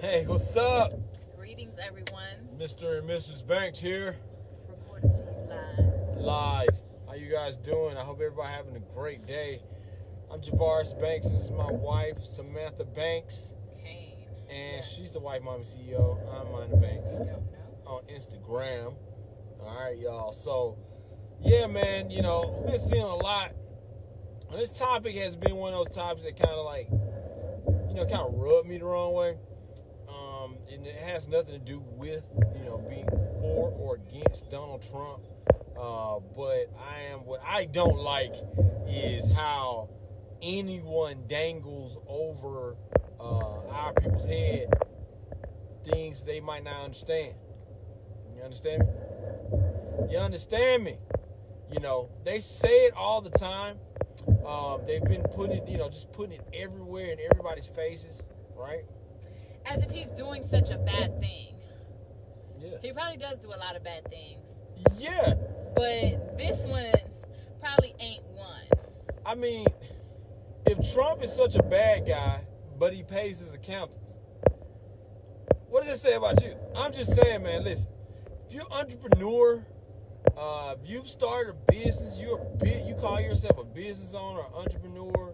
Hey, what's up? Greetings, everyone. Mr. and Mrs. Banks here, Reporting to you live. live. How you guys doing? I hope everybody having a great day. I'm Javaris Banks. This is my wife, Samantha Banks, Kane. and Yes. she's the Wife Mommy CEO. I'm Minor Banks Don't know. on Instagram. All right, y'all. So, yeah, man, we've been seeing a lot. And this topic has been one of those topics that kind of kind of rubbed me the wrong way. And it has nothing to do with, being for or against Donald Trump. But what I don't like is how anyone dangles over our people's head things they might not understand. You understand me? You understand me? They say it all the time. They've been putting it everywhere in everybody's faces, right? As if he's doing such a bad thing. Yeah. He probably does do a lot of bad things. Yeah. But this one probably ain't one. I mean, if Trump is such a bad guy, but he pays his accountants, what does it say about you? I'm just saying, man, listen, if you're an entrepreneur, if you've started a business, you call yourself a business owner or entrepreneur,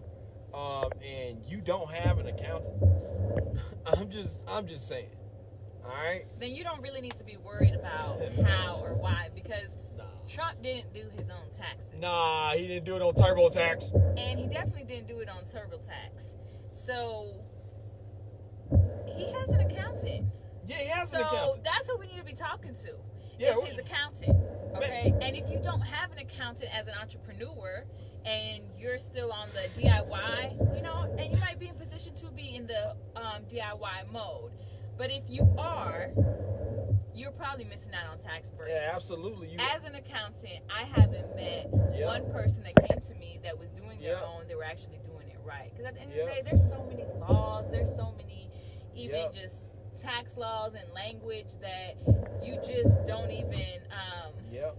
and you don't have an accountant, I'm just saying. All right? Then you don't really need to be worried about how or why, because Nah. Trump didn't do his own taxes. Nah, he didn't do it on TurboTax. And he definitely didn't do it on TurboTax. So he has an accountant. Yeah, he has So an accountant. that's who we need to be talking to. Yeah, Is his accountant. Okay? Man. And if you don't have an accountant as an entrepreneur and you're still on the DIY, and you might be in position to be in the DIY mode. But if you are, you're probably missing out on tax breaks. Yeah, absolutely. As an accountant, I haven't met Yep. one person that came to me that was doing their Yep. own. They were actually doing it right. Because at the end Yep. of the day, there's so many laws. There's so many even Yep. just tax laws and language that you just don't even Yep.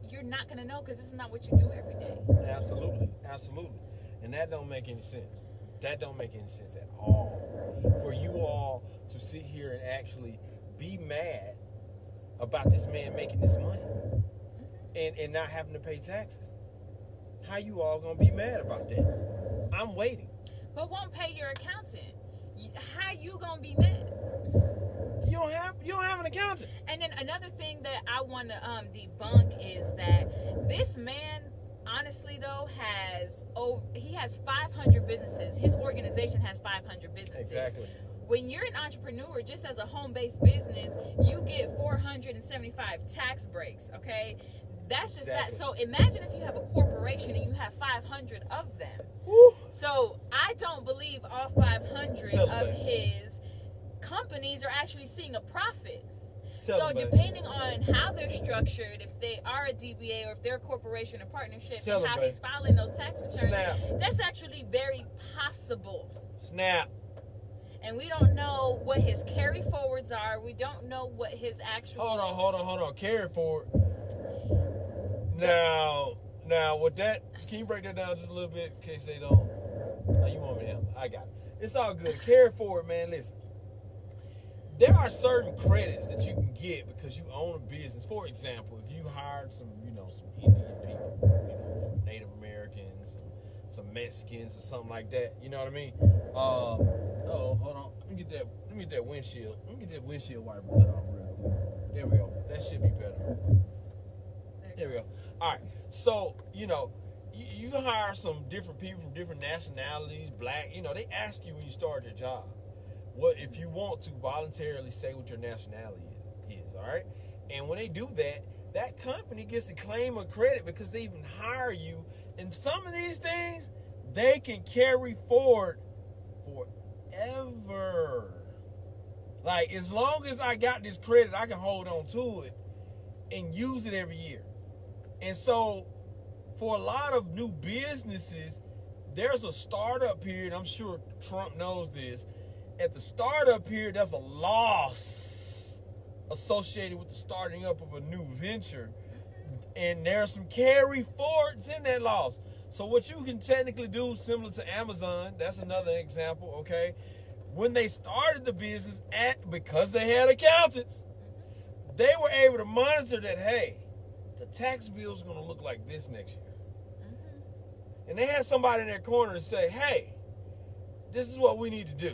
you're not gonna know because this is not what you do every day. Absolutely, absolutely. And that don't make any sense. That don't make any sense at all. For you all to sit here and actually be mad about this man making this money and not having to pay taxes. How you all gonna be mad about that? I'm waiting. But won't pay your accountant. How you gonna be mad? You don't have an accountant. And then another thing that I want to debunk is that this man, honestly though, has 500 businesses. His organization has 500 businesses. Exactly. When you're an entrepreneur, just as a home-based business, you get 475 tax breaks. Okay, that's just Exactly. that. So imagine if you have a corporation and you have 500 of them. Woo. So I don't believe all 500 Tell of me. his companies are actually seeing a profit. Tell So me, baby. depending on how they're structured, if they are a DBA or if they're a corporation or partnership, Tell and him, how baby. he's filing those tax returns, Snap. that's actually very possible. Snap. And we don't know what his carry forwards are. We don't know what his actual. Hold on. Carry forward. Now, with that, can you break that down just a little bit in case they don't? Oh, you want me to help? I got it. It's all good. Carry forward, man. Listen, there are certain credits that you can get because you own a business. For example, if you hired some Indian people, some Native Americans, some Mexicans, or something like that. You know what I mean? Hold on. Let me get that windshield. Let me get that windshield wiper cut off real quick. There we go. That should be better. There we go. All right. So, you hire some different people from different nationalities, black, they ask you when you start your job, what if you want to voluntarily say what your nationality is, all right? And when they do that, that company gets to claim a credit because they even hire you. And some of these things, they can carry forward forever. Like, as long as I got this credit, I can hold on to it and use it every year. And so, for a lot of new businesses, there's a startup period. I'm sure Trump knows this. At the startup period, there's a loss associated with the starting up of a new venture. And there's some carry forwards in that loss. So what you can technically do, similar to Amazon, that's another example, okay? when they started the business because they had accountants, they were able to monitor that, hey, the tax bill is going to look like this next year. And they had somebody in their corner to say, hey, this is what we need to do.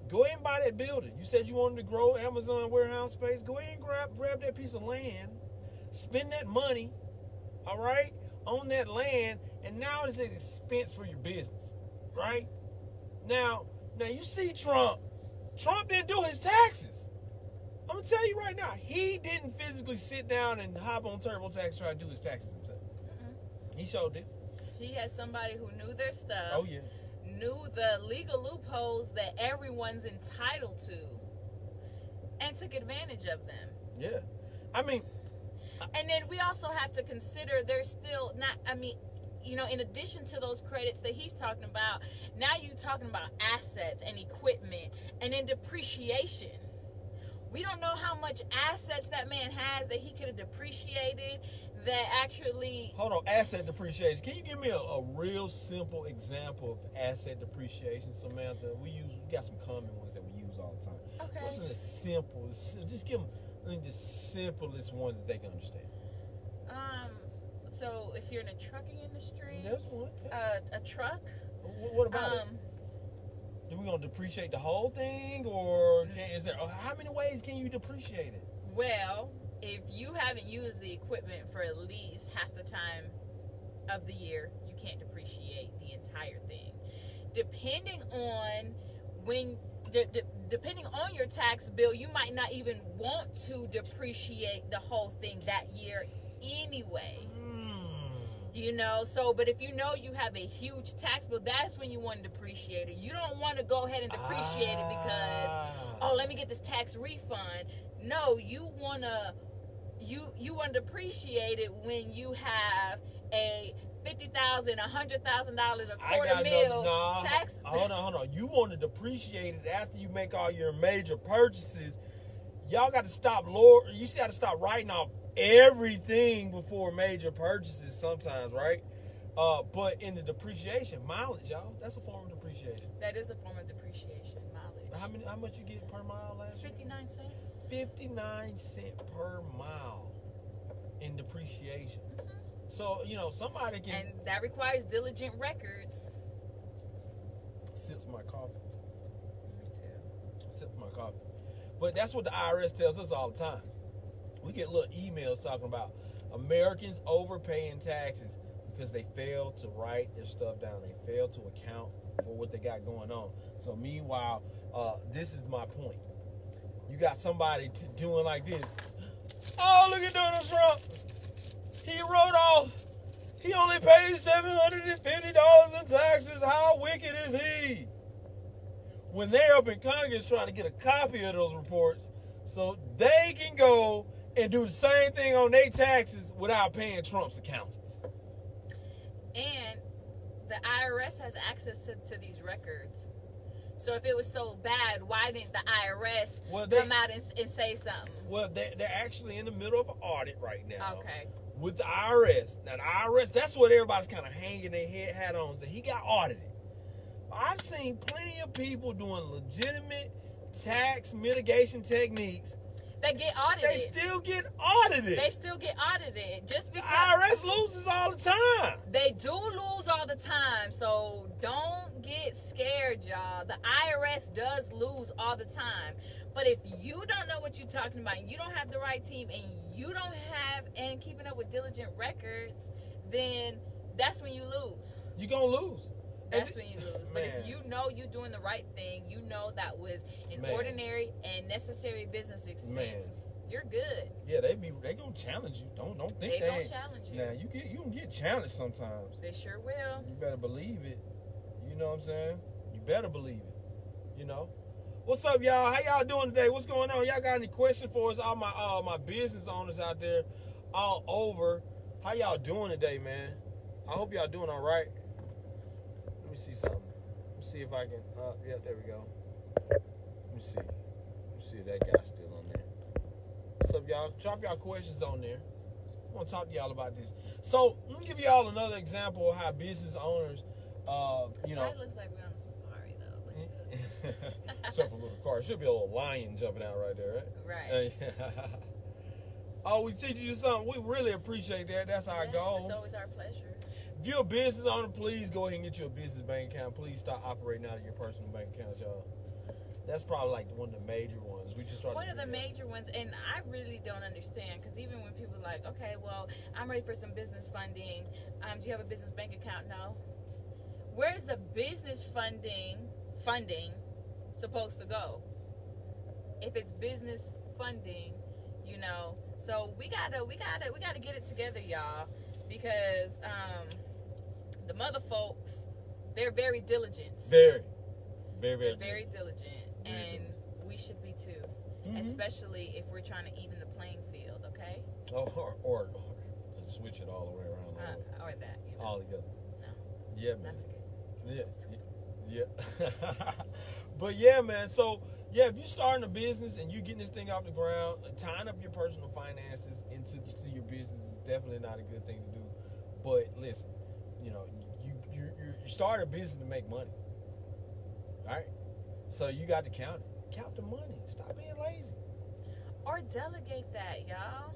Go ahead and buy that building. You said you wanted to grow Amazon warehouse space. Go ahead and grab that piece of land. Spend that money, all right, on that land. And now it's an expense for your business, right? Now you see Trump. Trump didn't do his taxes. I'm going to tell you right now, he didn't physically sit down and hop on TurboTax and try to do his taxes himself. He sure did. He had somebody who knew their stuff. Oh, yeah. Knew the legal loopholes that everyone's entitled to, and took advantage of them. Yeah. I mean... And then we also have to consider there's still not, I mean, you know, in addition to those credits that he's talking about, now you're talking about assets and equipment and then depreciation. We don't know how much assets that man has that he could have depreciated that actually... Hold on, asset depreciation. Can you give me a real simple example of asset depreciation, Samantha? We got some common ones that we use all the time. Okay. What's the simple? Just give them the simplest ones that they can understand. So if you're in the trucking industry, That's one. a truck. What about it? Are we gonna depreciate the whole thing, or how many ways can you depreciate it? Well, if you haven't used the equipment for at least half the time of the year, you can't depreciate the entire thing. Depending on depending on your tax bill, you might not even want to depreciate the whole thing that year anyway. You know, but if you know you have a huge tax bill, that's when you want to depreciate it. You don't want to go ahead and depreciate it because, let me get this tax refund. No, you want to depreciate it when you have a $50,000, $100,000, $250,000 tax. Hold on. You want to depreciate it after you make all your major purchases. Y'all got to stop You got to stop writing off everything before major purchases sometimes, right? But in the depreciation, mileage, y'all, that's a form of depreciation. That is a form of depreciation, mileage. How much you get per mile last year? 59 cents. 59 cents per mile in depreciation. So, somebody can... And that requires diligent records. Sips my coffee. Me too. Sips my coffee. But that's what the IRS tells us all the time. We get little emails talking about Americans overpaying taxes because they fail to write their stuff down. They fail to account for what they got going on. So meanwhile, this is my point. You got somebody doing like this. Oh, look at Donald Trump. He wrote off. He only paid $750 in taxes. How wicked is he? When they're up in Congress trying to get a copy of those reports so they can go and do the same thing on their taxes without paying Trump's accountants. And the IRS has access to these records. So if it was so bad, why didn't the IRS come out and say something? Well, they're actually in the middle of an audit right now. Okay. With the IRS. Now, the IRS, that's what everybody's kind of hanging their hat on, that he got audited. I've seen plenty of people doing legitimate tax mitigation techniques. They get audited. They still get audited. Just because the IRS loses all the time. They do lose all the time. So don't get scared, y'all. The IRS does lose all the time. But if you don't know what you're talking about, and you don't have the right team, and you don't have and keeping up with diligent records, then that's when you lose. You're going to lose. That's when you lose. But if you know you're doing the right thing, you know that was an ordinary and necessary business expense, you're good. Yeah, they gonna challenge you. Don't think they gonna challenge you. Now you gonna get challenged sometimes. They sure will. You better believe it. You know what I'm saying? You better believe it. You know. What's up, y'all? How y'all doing today? What's going on? Y'all got any questions for us? All my business owners out there, all over. How y'all doing today, man? I hope y'all doing all right. Let me see something. Let me see if I can. Yep, there we go. Let me see. Let me see if that guy's still on there. What's up, y'all? Drop y'all questions on there. I want to talk to y'all about this. So, let me give y'all another example of how business owners, It looks like we're on a safari, though. Except for a little car. It should be a little lion jumping out right there, right? Right. Oh, we teaching you something. We really appreciate that. That's our Yes, goal. it's always our pleasure. If you're a business owner, please go ahead and get you a business bank account. Please stop operating out of your personal bank account, y'all. That's probably like one of the major ones. We just try One to of the major ones, and I really don't understand, because even when people are like, okay, well, I'm ready for some business funding. Do you have a business bank account? No. Where's the business funding supposed to go? If it's business funding, you know, so we gotta get it together, y'all, because the mother folks, they're very diligent. very They're very diligent, and we should be too, especially if we're trying to even the playing field. Okay. Or switch it all the way around. Or that. You know. All together. No, Yeah, man. that's good. Yeah. But yeah, man. So yeah, if you're starting a business and you're getting this thing off the ground, tying up your personal finances into your business is definitely not a good thing to do. But listen, you know, you start a business to make money. All right? So you got to count it. Count the money. Stop being lazy. Or delegate that, y'all.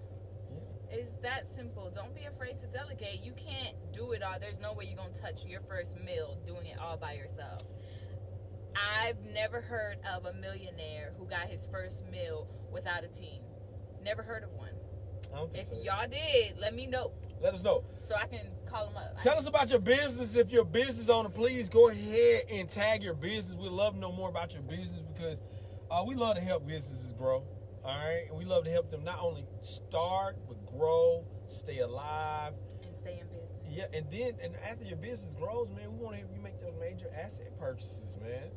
Yeah. It's that simple. Don't be afraid to delegate. You can't do it all. There's no way you're going to touch your first meal doing it all by yourself. I've never heard of a millionaire who got his first meal without a team. Never heard of one. I don't think If so. y'all did, let me know Let us know. so I can call them up. Tell us about your business. If you're a business owner, please go ahead and tag your business. We'd love to know more about your business because we love to help businesses grow. All right? And we love to help them not only start, but grow, stay alive. And stay in business. Yeah, and after your business grows, man, we want to help you make those major asset purchases, man.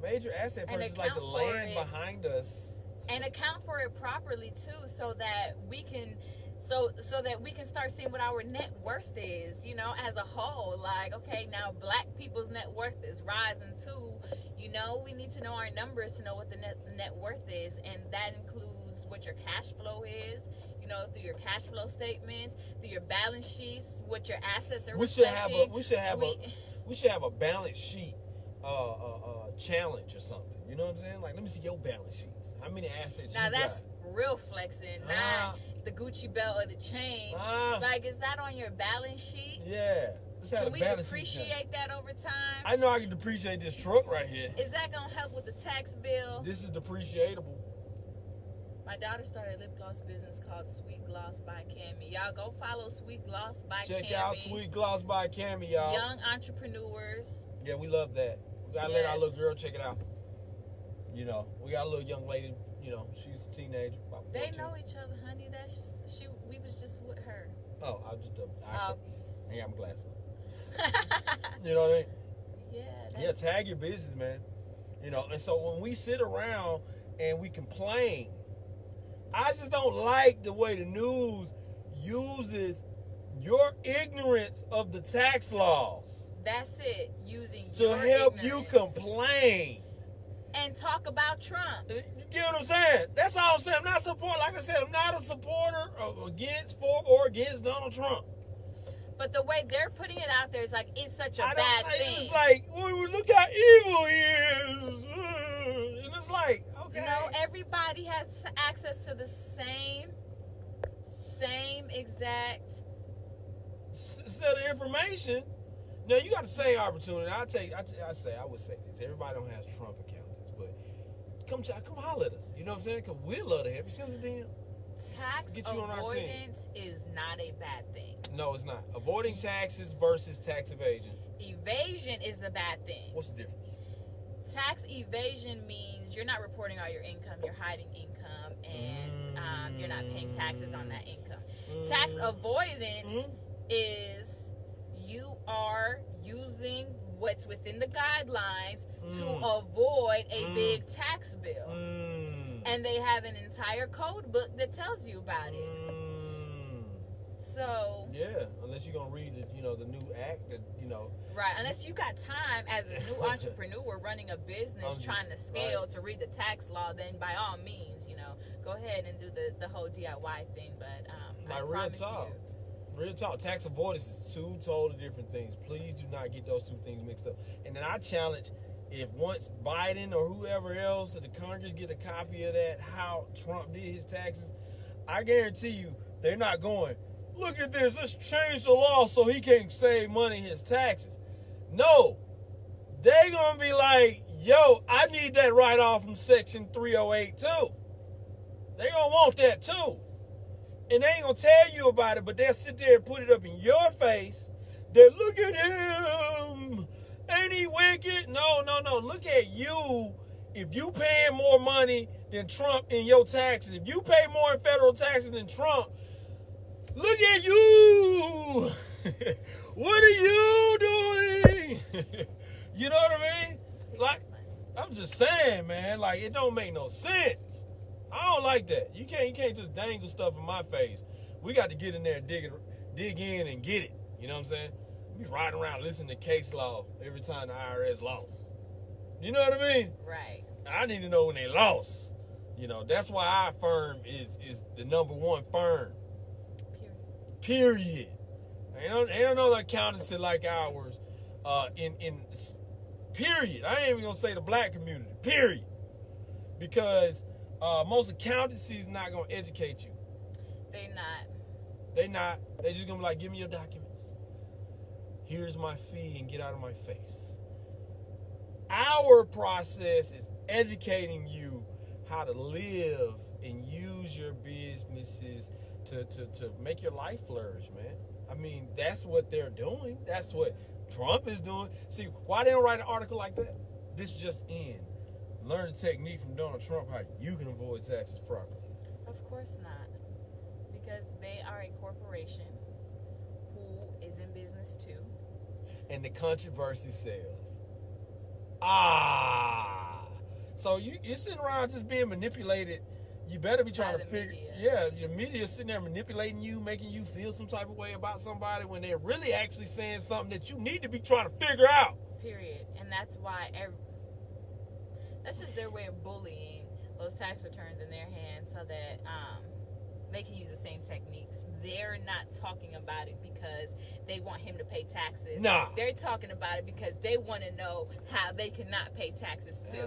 Major asset And purchases like the account for land it. behind us. And account for it properly too, so that we can start seeing what our net worth is, you know, as a whole. Like, okay, now black people's net worth is rising too. You know, we need to know our numbers to know what the net worth is, and that includes what your cash flow is, you know, through your cash flow statements, through your balance sheets, what your assets are We should reflecting. we should have a balance sheet challenge or something. You know what I'm saying? Like, let me see your balance sheets. How many assets Now you that's got? real flexing, not the Gucci belt or the chain. Like, is that on your balance sheet? Yeah. Let's have Can a we balance sheet challenge. depreciate that over time? I know I can depreciate this truck right here. Is that gonna help with the tax bill? This is depreciatable. My daughter started a lip gloss business called Sweet Gloss by Cami. Y'all go follow Sweet Gloss by Cami. Check out Sweet Gloss by Cami, y'all. Young entrepreneurs. Yeah, we love that. We gotta let our Yes. little girl check it out. You know, we got a little young lady. You know, she's a teenager. About 14. They know each other, honey. We was just with her. Oh, I just Oh. I got my glasses on. You know what I mean? Yeah. Yeah, tag your business, man. You know, and so when we sit around and we complain, I just don't like the way the news uses your ignorance of the tax laws That's it. Using to your help you ignorance. complain. And talk about Trump. You get what I'm saying? That's all I'm saying. I'm not support. Like I said, I'm not a supporter of for or against Donald Trump. But the way they're putting it out there is like it's such a bad thing. It's like, look how evil he is. And it's like, okay. No, everybody has access to the same exact. Set of information. Now you got the same opportunity. I would say this. Everybody don't have Trump accountants, but come holler at us. You know what I'm saying? Because we love to help you. Send us a DM. Tax Get you on our team. avoidance is not a bad thing. No, it's not. Avoiding taxes versus tax evasion. Evasion is a bad thing. What's the difference? Tax evasion means you're not reporting all your income, you're hiding income, and you're not paying taxes on that income. Tax avoidance is you are using what's within the guidelines to avoid a big tax bill. And they have an entire code book that tells you about it. So yeah, unless you're gonna read the new act that right, unless you got time as a new entrepreneur running a business trying to scale to read the tax law, then by all means, go ahead and do the whole DIY thing. But I promise you. Real talk, tax avoidance is two totally different things. Please do not get those two things mixed up. And then I challenge if once Biden or whoever else in the Congress get a copy of that, how Trump did his taxes, I guarantee you they're not going, look at this, let's change the law so he can save money in his taxes. No, they're going to be like, yo, I need that write-off from Section 308 too. They going to want that too. And they ain't going to tell you about it, but they'll sit there and put it up in your face. They look at him. Ain't he wicked? No. Look at you. If you paying more money than Trump in your taxes, if you pay more in federal taxes than Trump, look at you. What are you doing? You know what I mean? Like, I'm just saying, man, like, it don't make no sense. I don't like that. You can't just dangle stuff in my face. We got to get in there and dig in and get it. You know what I'm saying? We riding around listening to case law every time the IRS lost. You know what I mean? Right. I need to know when they lost. You know, that's why our firm is the number one firm. Period. Ain't no accountancy like ours. In period. I ain't even gonna say the black community. Period. Because most accountancies not gonna educate you. They not. They just gonna be like, give me your documents. Here's my fee and get out of my face. Our process is educating you how to live and use your businesses to make your life flourish, man. I mean, that's what they're doing. That's what Trump is doing. See, why they don't write an article like that? This just in. Learn the technique from Donald Trump how you can avoid taxes properly. Of course not. Because they are a corporation who is in business too. And the controversy sells. So you're sitting around just being manipulated. You better be trying to figure. Media. Yeah, your media is sitting there manipulating you, making you feel some type of way about somebody when they're really actually saying something that you need to be trying to figure out. Period. And that's why that's just their way of bullying those tax returns in their hands so that they can use the same techniques. They're not talking about it because they want him to pay taxes. Nah. They're talking about it because they want to know how they cannot pay taxes too.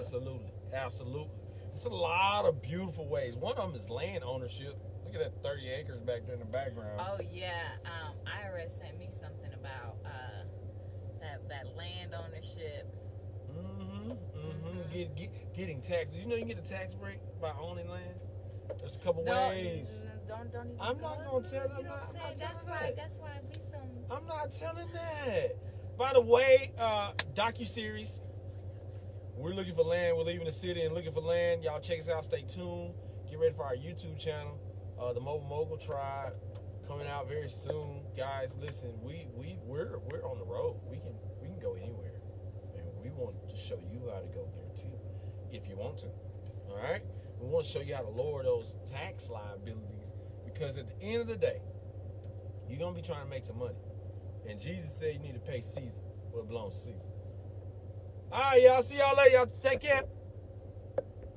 Absolutely. It's a lot of beautiful ways. One of them is land ownership. Look at that 30 acres back there in the background. Oh yeah, IRS sent me something about that land ownership. Getting taxes. You know you can get a tax break by owning land. There's a couple ways. Don't even. I'm not gonna tell them. You know what I'm saying? That's why we some. I'm not telling that. By the way, docuseries. We're looking for land. We're leaving the city and looking for land. Y'all check us out. Stay tuned. Get ready for our YouTube channel, the Mobile Mogul Tribe, coming out very soon. Guys, listen, we're on the road. We can go anywhere, and we want to show you how to go there too, if you want to. All right. We want to show you how to lower those tax liabilities, because at the end of the day, you're gonna be trying to make some money, and Jesus said you need to pay Caesar what belongs to Caesar. All right, y'all. See y'all later. Y'all take care.